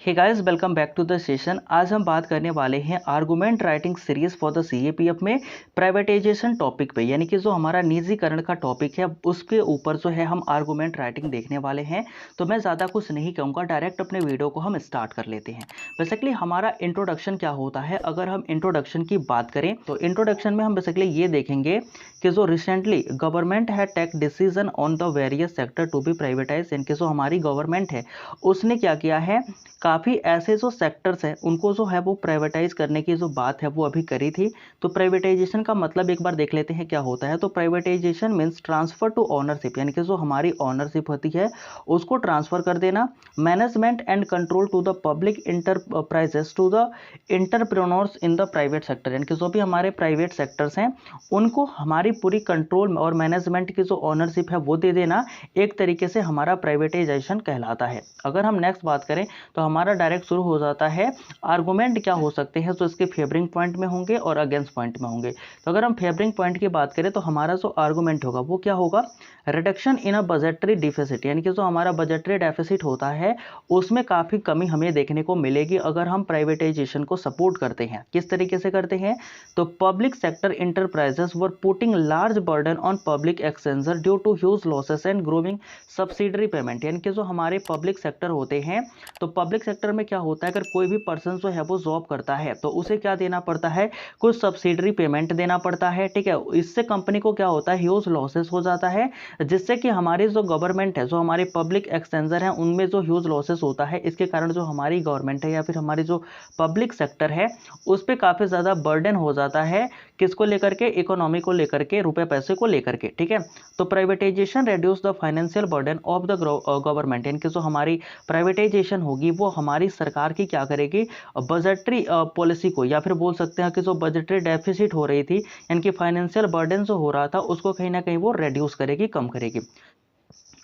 Hey guys, welcome back to the session. आज हम बात करने वाले हैं argument writing series for the CAPF में प्राइवेटाइजेशन टॉपिक पे, यानी कि जो हमारा निजीकरण का टॉपिक है उसके ऊपर जो है हम आर्गुमेंट राइटिंग देखने वाले हैं। तो मैं ज़्यादा कुछ नहीं कहूँगा, डायरेक्ट अपने वीडियो को हम स्टार्ट कर लेते हैं। बेसिकली हमारा इंट्रोडक्शन क्या होता है, अगर हम इंट्रोडक्शन की बात करें तो इंट्रोडक्शन में हम बेसिकली ये देखेंगे कि जो रिसेंटली गवर्नमेंट है take decision on the various sector to be privatise, यानी कि जो हमारी गवर्नमेंट है उसने क्या किया है, काफ़ी ऐसे जो सेक्टर्स हैं उनको जो है वो प्राइवेटाइज करने की जो बात है वो अभी करी थी। तो प्राइवेटाइजेशन का मतलब एक बार देख लेते हैं क्या होता है। तो privatisation means transfer to ownership, यानी कि जो हमारी ओनरशिप होती है उसको ट्रांसफर कर देना। Management and control to the public enterprises to the entrepreneurs in the private sector, यानी कि जो भी हमारे प्राइवेट सेक्टर्स हैं उनको हमारी पूरी कंट्रोल और मैनेजमेंट की जो ओनरशिप है वो दे देना। एक तरीके से हमारा प्राइवेटाइजेशन कहलाता है। अगर हम नेक्स्ट बात करें तो हमारा डायरेक्ट शुरू हो जाता है आर्गुमेंट क्या हो सकते हैं, तो इसके फेवरिंग पॉइंट में होंगे और अगेंस्ट पॉइंट में होंगे। तो अगर हम फेवरिंग पॉइंट की बात करें तो हमारा जो आर्गुमेंट होगा वो क्या होगा, reduction in a budgetary deficit, यानी कि जो हमारा बजटरी डेफिसिट होता है उसमें काफ़ी कमी हमें देखने को मिलेगी अगर हम प्राइवेटाइजेशन को सपोर्ट करते हैं। किस तरीके से करते हैं, तो public sector enterprises were putting large burden on public exchequer due to huge losses and growing subsidiary payment, यानी कि जो हमारे पब्लिक सेक्टर होते हैं तो पब्लिक सेक्टर में क्या होता है, अगर कोई भी पर्सन जो है वो जॉब करता है तो उसे क्या देना पड़ता है, कुछ सब्सिडरी पेमेंट देना पड़ता है। ठीक है, इससे कंपनी को क्या होता है, ह्यूज लॉसेस हो जाता है, जिससे कि हमारी जो गवर्नमेंट है, जो हमारे पब्लिक एक्सचेंजर है उनमें जो ह्यूज लॉसेस होता है, इसके कारण जो हमारी गवर्नमेंट है या फिर हमारी जो पब्लिक सेक्टर है उस पर काफ़ी ज़्यादा बर्डन हो जाता है। किसको लेकर के, इकोनॉमी को लेकर के, रुपए पैसे को लेकर के। ठीक है, तो privatisation reduce the financial burden of the government, यानी कि जो हमारी प्राइवेटाइजेशन होगी वो हमारी सरकार की क्या करेगी, बजटरी पॉलिसी को, या फिर बोल सकते हैं कि जो बजटरी डेफिसिट हो रही थी यानी कि फाइनेंशियल बर्डन जो हो रहा था उसको कहीं ना कहीं वो रिड्यूस करेगी, कम करेगी।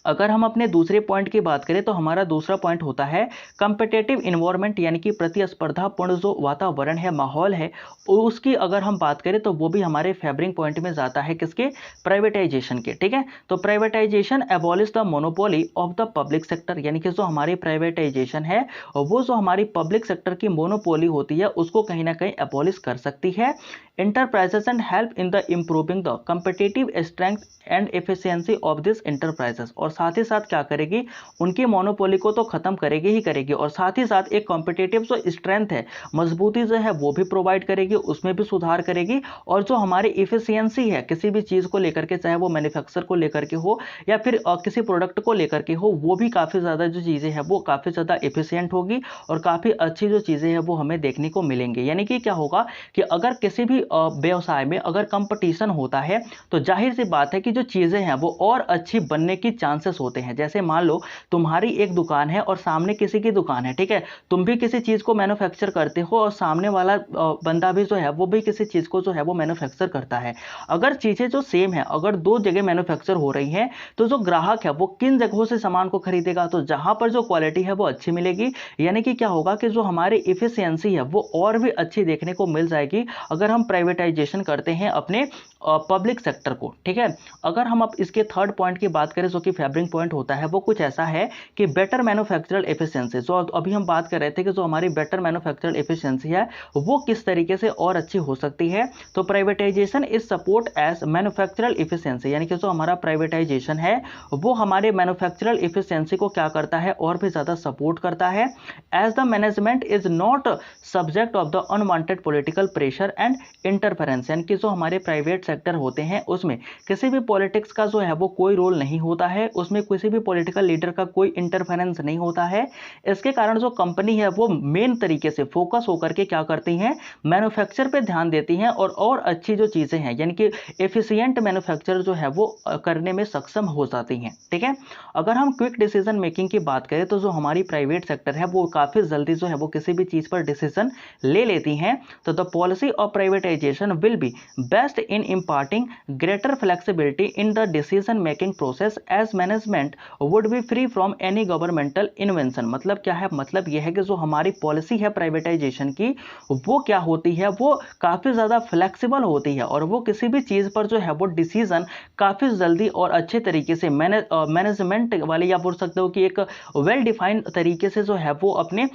अगर हम अपने दूसरे पॉइंट की बात करें तो हमारा दूसरा पॉइंट होता है कम्पिटेटिव इन्वायरमेंट, यानी कि प्रतिस्पर्धापूर्ण जो वातावरण है, माहौल है, उसकी अगर हम बात करें तो वो भी हमारे फेवरिंग पॉइंट में जाता है, किसके, प्राइवेटाइजेशन के। ठीक है, तो privatisation abolish the monopoly of the public sector, यानी कि जो हमारी प्राइवेटाइजेशन है वो जो हमारी पब्लिक सेक्टर की मोनोपोली होती है उसको कहीं ना कहीं एबॉलिश कर सकती है। Enterprises and help in the improving the competitive strength and efficiency of this enterprises, और साथ ही साथ क्या करेगी, उनकी मोनोपोली को तो खत्म करेगी ही करेगी, और साथ ही साथ एक कॉम्पिटेटिव जो स्ट्रेंथ है, मजबूती जो है वो भी प्रोवाइड करेगी, उसमें भी सुधार करेगी। और जो हमारी इफिशियंसी है किसी भी चीज़ को लेकर के, चाहे वो मैन्युफैक्चर को लेकर के हो या फिर किसी प्रोडक्ट को लेकर के हो, वो भी काफ़ी ज़्यादा जो चीज़ें हैं वो काफ़ी ज़्यादा एफिशिएंट होगी और काफ़ी अच्छी जो चीज़ें हैं वो हमें देखने को मिलेंगी। यानी कि क्या होगा कि अगर किसी भी व्यवसाय में अगर कंपटीशन होता है तो जाहिर सी बात है कि जो चीज़ें हैं वो और अच्छी बनने की चांसेस होते हैं। जैसे मान लो तुम्हारी एक दुकान है और सामने किसी की दुकान है, ठीक है, तुम भी किसी चीज़ को मैन्युफैक्चर करते हो और सामने वाला बंदा भी जो है वो भी किसी चीज़ को जो है वो मैन्युफैक्चर करता है। अगर चीज़ें जो सेम है, अगर दो जगह मैन्युफैक्चर हो रही हैं तो जो ग्राहक है वो किन जगहों से सामान को खरीदेगा, तो जहां पर जो क्वालिटी है वो अच्छी मिलेगी। यानी कि क्या होगा कि जो हमारी इफिशियंसी है वो और भी अच्छी देखने को मिल जाएगी अगर हम प्राइवेटाइजेशन करते हैं अपने पब्लिक सेक्टर को। ठीक है, अगर हम अब इसके थर्ड पॉइंट की बात करें जो कि फेवरिंग पॉइंट होता है वो कुछ ऐसा है कि बेटर मैन्युफैक्चरल एफिशिएंसी, जो अभी हम बात कर रहे थे कि जो हमारी बेटर मैन्युफैक्चरल एफिशिएंसी है वो किस तरीके से और अच्छी हो सकती है। तो privatization is support as manufacturing efficiency, यानी कि जो हमारा प्राइवेटाइजेशन है वो हमारे मैन्युफैक्चरल एफिशिएंसी को क्या करता है, और भी ज़्यादा सपोर्ट करता है। As the management is not subject of the unwanted political pressure and interference, यानी कि जो हमारे प्राइवेट सेक्टर होते हैं उसमें किसी भी पॉलिटिक्स का जो है वो कोई रोल नहीं होता है, उसमें किसी भी पॉलिटिकल लीडर का कोई इंटरफेरेंस नहीं होता है। इसके कारण जो कंपनी है वो मेन तरीके से फोकस होकर के क्या करती हैं, मैन्युफैक्चर पे ध्यान देती हैं और अच्छी जो चीज़ें हैं यानी कि एफिशिएंट मैन्युफैक्चर जो है वो करने में सक्षम हो जाती हैं। ठीक है, अगर हम क्विक डिसीजन मेकिंग की बात करें तो जो हमारी प्राइवेट सेक्टर है वो काफ़ी जल्दी जो है वो किसी भी चीज़ पर डिसीजन ले लेती हैं। तो the policy of privatisation will be best in imparting greater flexibility in the decision making process as management would be free from any governmental invention। मतलब क्या है, मतलब यह है कि जो हमारी पॉलिसी है प्राइवेटाइजेशन की वो क्या होती है, वो काफ़ी ज़्यादा फ्लेक्सिबल होती है और वो किसी भी चीज़ पर जो है वो डिसीजन काफ़ी जल्दी और अच्छे तरीके से मैनेजमेंट वाले या बोल सकते हो कि एक वेल डिफाइंड तरीके से जो है वो अपने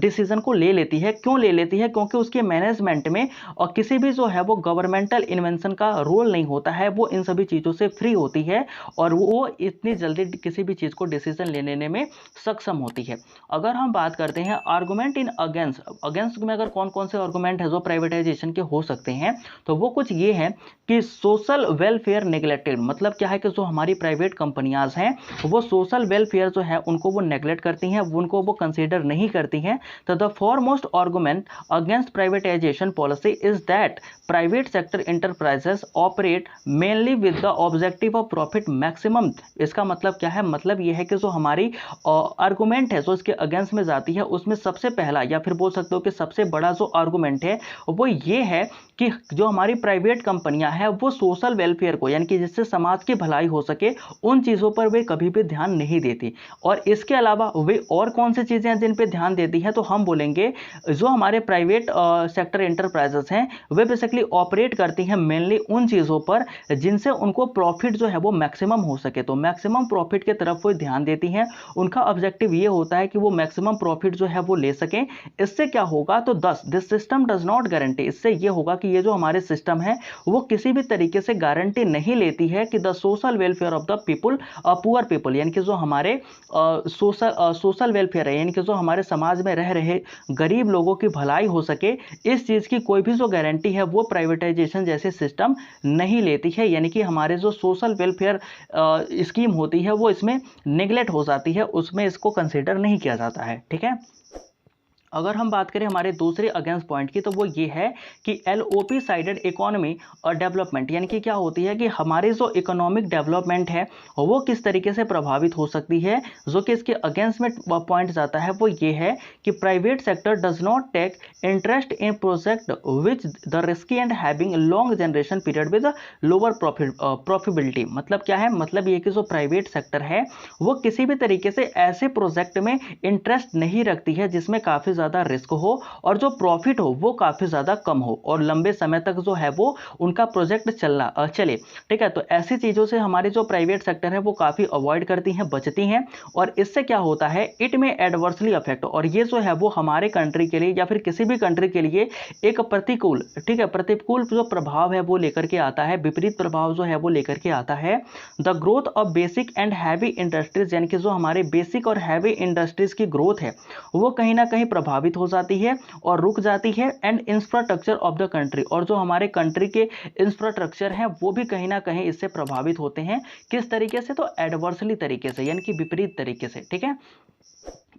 डिसीजन को ले लेती है। क्यों ले लेती है? क्योंकि उसके मैनेजमेंट में और किसी भी जो है वो गवर्नमेंटल इन्वेंशन का रोल नहीं होता है, वो इन सभी चीज़ों से फ्री होती है और वो इतनी जल्दी किसी भी चीज़ को डिसीजन लेने में सक्षम होती है। अगर हम बात करते हैं आर्गुमेंट इन अगेंस्ट, अगेंस्ट में अगर कौन कौन से आर्गुमेंट है जो प्राइवेटाइजेशन के हो सकते हैं, तो वो कुछ ये हैं कि सोशल वेलफेयर नेग्लेक्टेड। मतलब क्या है कि जो हमारी प्राइवेट कंपनियां हैं वो सोशल वेलफेयर जो है उनको वो नेग्लेक्ट करती हैं, उनको वो कंसीडर नहीं करती हैं। तो the foremost argument against privatisation policy is that private sector enterprises operate mainly with the objective of profit maximum. इसका मतलब क्या है? मतलब यह है कि जो हमारी आर्गुमेंट है जो इसके अगेंस्ट में जाती है उसमें सबसे पहला या फिर बोल सकते हो कि सबसे बड़ा जो आर्गुमेंट है वो ये है कि जो हमारी प्राइवेट कंपनियां हैं वो सोशल वेलफेयर को, यानी कि जिससे समाज की भलाई हो सके, उन चीज़ों पर वे कभी भी ध्यान नहीं देती। और इसके अलावा वे और कौन सी चीज़ें हैं जिन पे ध्यान देती हैं, तो हम बोलेंगे जो हमारे प्राइवेट सेक्टर एंटरप्राइजेस हैं वे बेसिकली ऑपरेट करती हैं मेनली उन चीज़ों पर जिनसे उनको प्रॉफिट जो है वो मैक्सिमम हो सके। तो मैक्सिमम प्रॉफिट की तरफ वो ध्यान देती हैं। उनका ऑब्जेक्टिव ये होता है कि वो मैक्सिमम प्रॉफिट जो है वो ले सकें। इससे क्या होगा? तो this system does not guarantee, इससे ये होगा कि ये जो हमारे सिस्टम है वो किसी भी तरीके से गारंटी नहीं लेती है कि the social welfare of the people, poor people, यानी कि जो हमारे सोशल वेलफेयर है, यानी कि जो हमारे समाज में रह रहे गरीब लोगों की भलाई हो सके, इस चीज़ की कोई भी जो गारंटी है वो प्राइवेटाइजेशन जैसे सिस्टम नहीं लेती है। यानी कि हमारे जो सोशल वेलफेयर स्कीम होती है वो इसमें नेग्लेक्ट हो जाती है, उसमें इसको कंसिडर नहीं किया जाता है। ठीक है। अगर हम बात करें हमारे दूसरे अगेंस्ट पॉइंट की, तो वो ये है कि LOP साइडेड इकोनॉमी और डेवलपमेंट, यानी कि क्या होती है कि हमारी जो इकोनॉमिक डेवलपमेंट है वो किस तरीके से प्रभावित हो सकती है। जो कि इसके अगेंस्ट में पॉइंट जाता है वो ये है कि private sector does not take interest in project which the risky and having long generation period with lower profitability. मतलब क्या है? मतलब ये कि जो प्राइवेट सेक्टर है वो किसी भी तरीके से ऐसे प्रोजेक्ट में इंटरेस्ट नहीं रखती है जिसमें काफ़ी ज़्यादा रिस्क हो और जो प्रॉफिट हो वो काफ़ी ज़्यादा कम हो और लंबे समय तक जो है वो उनका प्रोजेक्ट चले। ठीक है। तो ऐसी चीज़ों से हमारे जो प्राइवेट सेक्टर है वो काफ़ी अवॉइड करती हैं, बचती हैं। और इससे क्या होता है, इट में एडवर्सली अफेक्ट, और ये जो है वो हमारे कंट्री के लिए या फिर किसी भी कंट्री के लिए एक प्रतिकूल, ठीक है, प्रतिकूल जो प्रभाव है वो लेकर के आता है, विपरीत प्रभाव जो है वो लेकर के आता है। The growth of basic and heavy industries, यानी कि जो हमारे बेसिक और हैवी इंडस्ट्रीज की ग्रोथ है वो कहीं ना कहीं प्रभावित हो जाती है और रुक जाती है। And infrastructure of the country, और जो हमारे कंट्री के इंफ्रास्ट्रक्चर हैं वो भी कहीं ना कहीं इससे प्रभावित होते हैं। किस तरीके से? तो एडवर्सली तरीके से, यानी कि विपरीत तरीके से। ठीक है।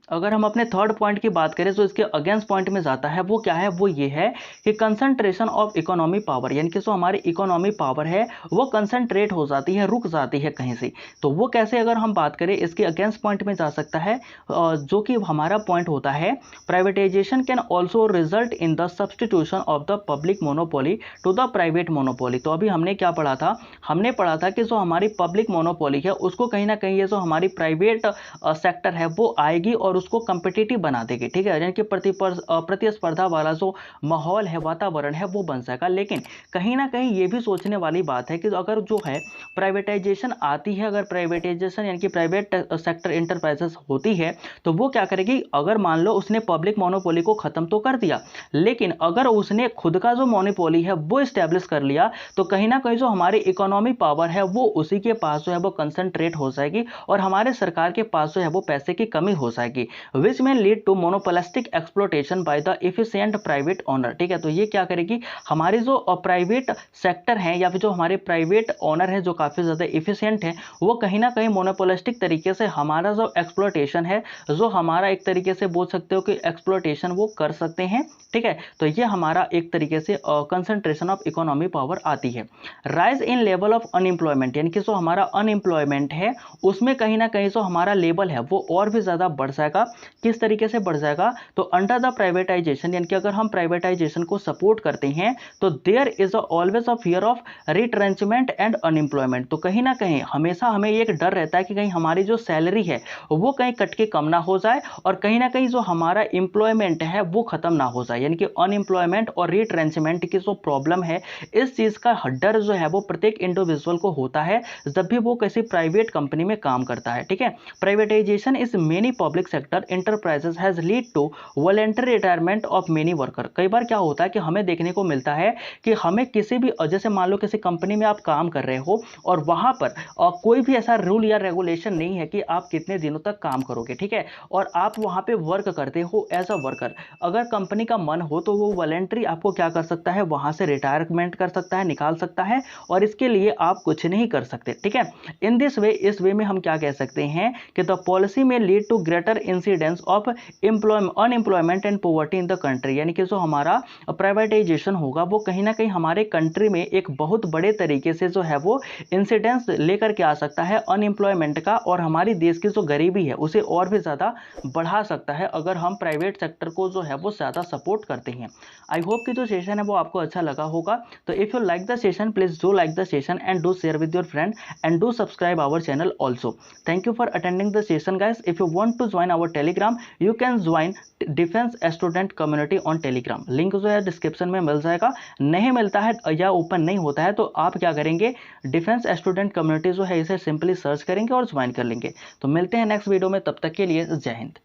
अगर हम अपने थर्ड पॉइंट की बात करें तो इसके अगेंस्ट पॉइंट में जाता है, वो क्या है? वो ये है कि कंसंट्रेशन ऑफ इकोनॉमी पावर, यानी कि जो हमारी इकोनॉमी पावर है वो कंसंट्रेट हो जाती है, रुक जाती है कहीं से। तो वो कैसे अगर हम बात करें इसके अगेंस्ट पॉइंट में जा सकता है, जो कि हमारा पॉइंट होता है privatisation can also result in the substitution of the public monopoly to the private monopoly. तो अभी हमने क्या पढ़ा था? हमने पढ़ा था कि जो हमारी पब्लिक मोनोपोली है उसको कहीं ना कहीं ये जो हमारी प्राइवेट सेक्टर है वो आएगी और उसको कंपिटिटिव बना देगी। ठीक है। यानी कि प्रतिस्पर्धा वाला जो माहौल है, वातावरण है वो बन सका। लेकिन कहीं ना कहीं ये भी सोचने वाली बात है कि अगर जो है प्राइवेटाइजेशन आती है, अगर प्राइवेटाइजेशन यानी कि प्राइवेट सेक्टर इंटरप्राइजेस होती है, तो वो क्या करेगी? अगर मान लो उसने पब्लिक मोनोपोली को खत्म तो कर दिया, लेकिन अगर उसने खुद का जो मोनोपोली है वो स्टैब्लिश कर लिया, तो कहीं ना कहीं जो हमारी इकोनॉमी पावर है वो उसी के पास जो है वो कंसंट्रेट हो जाएगी और हमारे सरकार के पास जो है वो पैसे की कमी हो जाएगी, which may lead to monopolistic exploitation by the efficient private owner। ठीक है। तो ये क्या करेगी? हमारी जो प्राइवेट सेक्टर है या फिर जो हमारे प्राइवेट ओनर है जो काफ़ी ज़्यादा इफिशियंट है, वो कहीं ना कहीं मोनोपोलिस्टिक तरीके से हमारा जो एक्सप्लोटेशन है, जो हमारा एक तरीके से बोल सकते हो कि एक्सप्लोटेशन वो कर सकते हैं। ठीक है। तो ये हमारा एक तरीके से कंसंट्रेशन ऑफ इकोनॉमी पावर आती है। Rise in level of unemployment, यानी कि जो हमारा अनएम्प्लॉयमेंट है उसमें कहीं ना कहीं जो हमारा लेवल है वो और भी ज़्यादा बढ़ जाएगा जाएगा, किस तरीके से बढ़ जाएगा, तो अंडर द प्राइवेटाइजेशन, यानी कि अगर हम प्राइवेटाइजेशन को सपोर्ट करते हैं तो there is always a fear of retrenchment and unemployment. तो कहीं ना कहीं हमेशा हमें एक डर रहता है कि कहीं हमारी जो सैलरी है वो कहीं कट के कम ना हो जाए और कहीं ना कहीं जो हमारा एम्प्लॉयमेंट है वो खत्म ना हो जाए, यानी कि अनएम्प्लॉयमेंट और रिट्रेंचमेंट की जो प्रॉब्लम है, इस चीज का डर जो है वो प्रत्येक इंडिविजुअल को होता है जब भी वो किसी प्राइवेट कंपनी में काम करता है। ठीक है, privatisation is many public sector enterprises has lead to voluntary retirement of many worker. कई बार क्या होता है कि हमें देखने को मिलता है कि हमें किसी भी, जैसे मान लो किसी कंपनी में आप काम कर रहे हो और वहां पर कोई भी ऐसा रूल या रेगुलेशन नहीं है कि आप कितने दिनों तक काम करोगे। ठीक है, और आप वहां पे वर्क करते हो एज अ वर्कर, अगर कंपनी का मन हो तो वो वॉलेंटरी आपको क्या कर सकता है, वहां से रिटायरमेंट कर सकता है, निकाल सकता है, और इसके लिए आप कुछ नहीं कर सकते। ठीक है, इन दिस वे, इस वे में हम क्या कह सकते हैं कि द पॉलिसी में lead to greater incidence of unemployment and poverty in the country, यानी कि जो हमारा प्राइवेटाइजेशन होगा वो कहीं ना कहीं हमारे कंट्री में एक बहुत बड़े तरीके से जो है वो इंसिडेंस लेकर के आ सकता है अनएम्प्लॉयमेंट का, और हमारी देश की जो गरीबी है उसे और भी ज़्यादा बढ़ा सकता है अगर हम प्राइवेट सेक्टर को जो है वो ज़्यादा सपोर्ट करते हैं। आई होप कि जो सेशन है वो आपको अच्छा लगा होगा। तो if you like the session, please do like the session and do share with your friend and do subscribe our channel also. Thank you for attending the session guys. If you want to join our Telegram, you can join defence student community on Telegram. Link जो है description में मिल जाएगा। नहीं मिलता है या open नहीं होता है तो आप क्या करेंगे, डिफेंस स्टूडेंट कम्युनिटी जो है इसे सिंपली सर्च करेंगे और ज्वाइन कर लेंगे। तो मिलते हैं नेक्स्ट वीडियो में, तब तक के लिए जय हिंद।